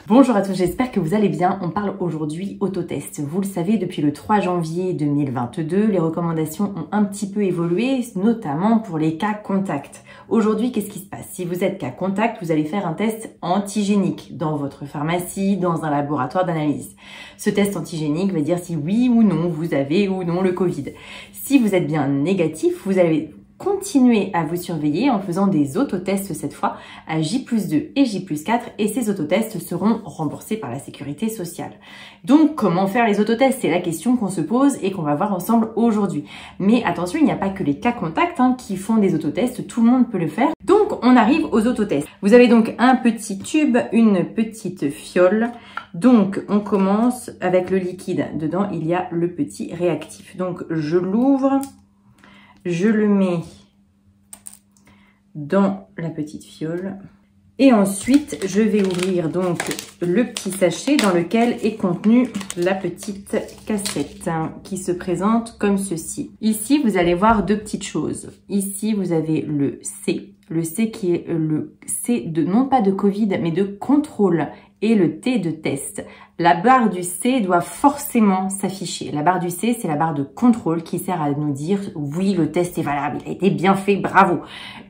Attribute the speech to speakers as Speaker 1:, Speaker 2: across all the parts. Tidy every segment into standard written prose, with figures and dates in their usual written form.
Speaker 1: Bonjour à tous, j'espère que vous allez bien. On parle aujourd'hui autotest. Vous le savez, depuis le 3 janvier 2022, les recommandations ont un petit peu évolué, notamment pour les cas contacts. Aujourd'hui, qu'est-ce qui se passe? Si vous êtes cas contact, vous allez faire un test antigénique dans votre pharmacie, dans un laboratoire d'analyse. Ce test antigénique va dire si oui ou non vous avez ou non le Covid. Si vous êtes bien négatif, vous allez continuez à vous surveiller en faisant des autotests cette fois à J+2 et J+4 et ces autotests seront remboursés par la sécurité sociale. Donc comment faire les autotests? C'est la question qu'on se pose et qu'on va voir ensemble aujourd'hui. Mais attention, il n'y a pas que les cas contacts qui font des autotests, tout le monde peut le faire. Donc on arrive aux autotests. Vous avez donc un petit tube, une petite fiole. Donc on commence avec le liquide. Dedans il y a le petit réactif. Donc je l'ouvre. Je le mets dans la petite fiole et ensuite je vais ouvrir donc le petit sachet dans lequel est contenue la petite cassette qui se présente comme ceci. Ici vous allez voir deux petites choses. Ici vous avez le C qui est le C de non pas de Covid mais de contrôle et le T de test. La barre du C doit forcément s'afficher. La barre du C, c'est la barre de contrôle qui sert à nous dire oui, le test est valable, il a été bien fait, bravo.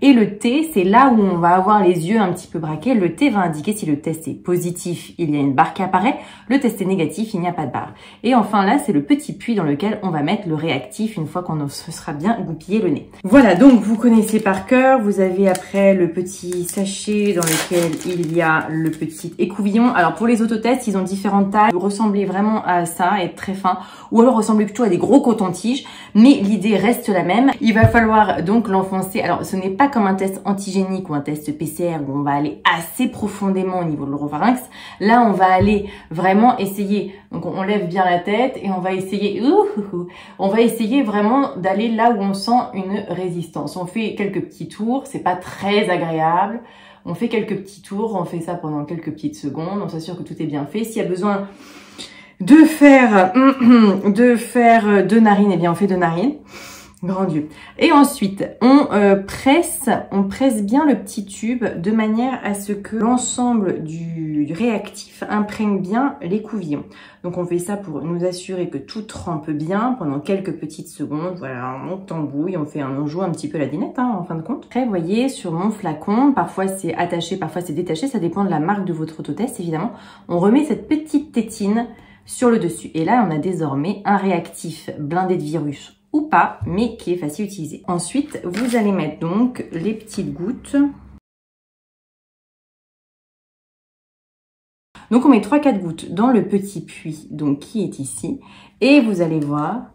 Speaker 1: Et le T, c'est là où on va avoir les yeux un petit peu braqués. Le T va indiquer si le test est positif, il y a une barre qui apparaît. Le test est négatif, il n'y a pas de barre. Et enfin là, c'est le petit puits dans lequel on va mettre le réactif une fois qu'on se sera bien goupillé le nez. Voilà, donc vous connaissez par cœur. Vous avez après le petit sachet dans lequel il y a le petit écouvillon. Alors pour les autotests, ils ont différentes tailles. Ressembler vraiment à ça, être très fin, ou alors ressembler plutôt à des gros cotons-tiges, mais l'idée reste la même. Il va falloir donc l'enfoncer. Alors ce n'est pas comme un test antigénique ou un test PCR où on va aller assez profondément au niveau de l'oropharynx. Là on va aller vraiment essayer, donc on lève bien la tête et on va essayer vraiment d'aller là où on sent une résistance. On fait quelques petits tours, c'est pas très agréable. On fait quelques petits tours, on fait ça pendant quelques petites secondes, on s'assure que tout est bien fait. S'il y a besoin de faire deux narines, eh bien on fait deux narines. Grand Dieu. Et ensuite, on presse bien le petit tube de manière à ce que l'ensemble du réactif imprègne bien l'écouvillon. Donc on fait ça pour nous assurer que tout trempe bien pendant quelques petites secondes. Voilà, on monte en bouille, on joue un petit peu la dinette en fin de compte. Après, vous voyez, sur mon flacon, parfois c'est attaché, parfois c'est détaché, ça dépend de la marque de votre autotest évidemment. On remet cette petite tétine sur le dessus. Et là, on a désormais un réactif blindé de virus ou pas, mais qui est facile à utiliser. Ensuite, vous allez mettre donc les petites gouttes. Donc on met 3-4 gouttes dans le petit puits donc qui est ici. Et vous allez voir,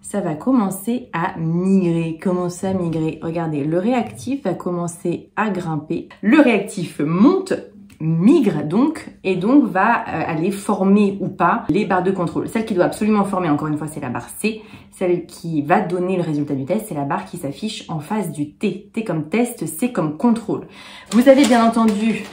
Speaker 1: ça va commencer à migrer. Comment ça migrer? Regardez, le réactif va commencer à grimper. Le réactif monte, migre donc et donc va aller former ou pas les barres de contrôle. Celle qui doit absolument former, encore une fois, c'est la barre C. Celle qui va donner le résultat du test, c'est la barre qui s'affiche en face du T. T comme test, C comme contrôle. Vous avez bien entendu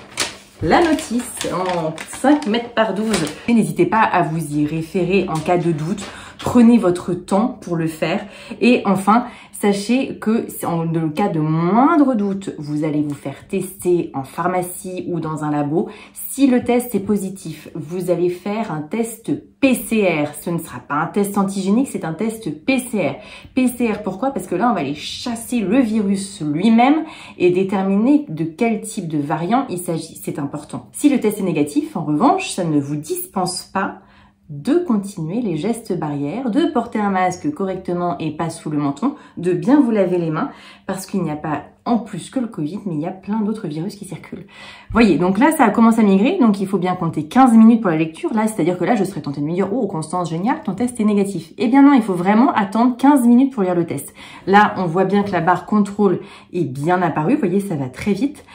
Speaker 1: la notice en 5 mètres par 12. Et n'hésitez pas à vous y référer en cas de doute. Prenez votre temps pour le faire. Et enfin, sachez que dans le cas de moindre doute, vous allez vous faire tester en pharmacie ou dans un labo. Si le test est positif, vous allez faire un test PCR. Ce ne sera pas un test antigénique, c'est un test PCR. PCR, pourquoi? Parce que là, on va aller chasser le virus lui-même et déterminer de quel type de variant il s'agit. C'est important. Si le test est négatif, en revanche, ça ne vous dispense pas de continuer les gestes barrières, de porter un masque correctement et pas sous le menton, de bien vous laver les mains parce qu'il n'y a pas en plus que le Covid, mais il y a plein d'autres virus qui circulent. Voyez, donc là, ça a commencé à migrer, donc il faut bien compter 15 minutes pour la lecture. Là, c'est-à-dire que là, je serais tentée de me dire « Oh, Constance, génial, ton test est négatif. » Eh bien non, il faut vraiment attendre 15 minutes pour lire le test. Là, on voit bien que la barre contrôle est bien apparue. Vous voyez, ça va très vite.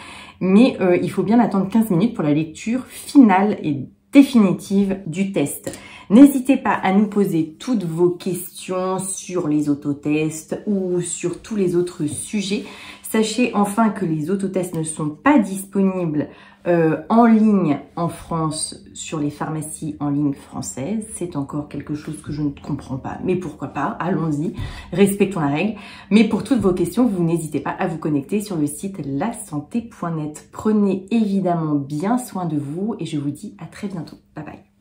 Speaker 1: Mais il faut bien attendre 15 minutes pour la lecture finale et définitive du test. N'hésitez pas à nous poser toutes vos questions sur les autotests ou sur tous les autres sujets. Sachez enfin que les autotests ne sont pas disponibles en ligne en France sur les pharmacies en ligne françaises. C'est encore quelque chose que je ne comprends pas, mais pourquoi pas, allons-y, respectons la règle. Mais pour toutes vos questions, vous n'hésitez pas à vous connecter sur le site lasanté.net. Prenez évidemment bien soin de vous et je vous dis à très bientôt. Bye bye.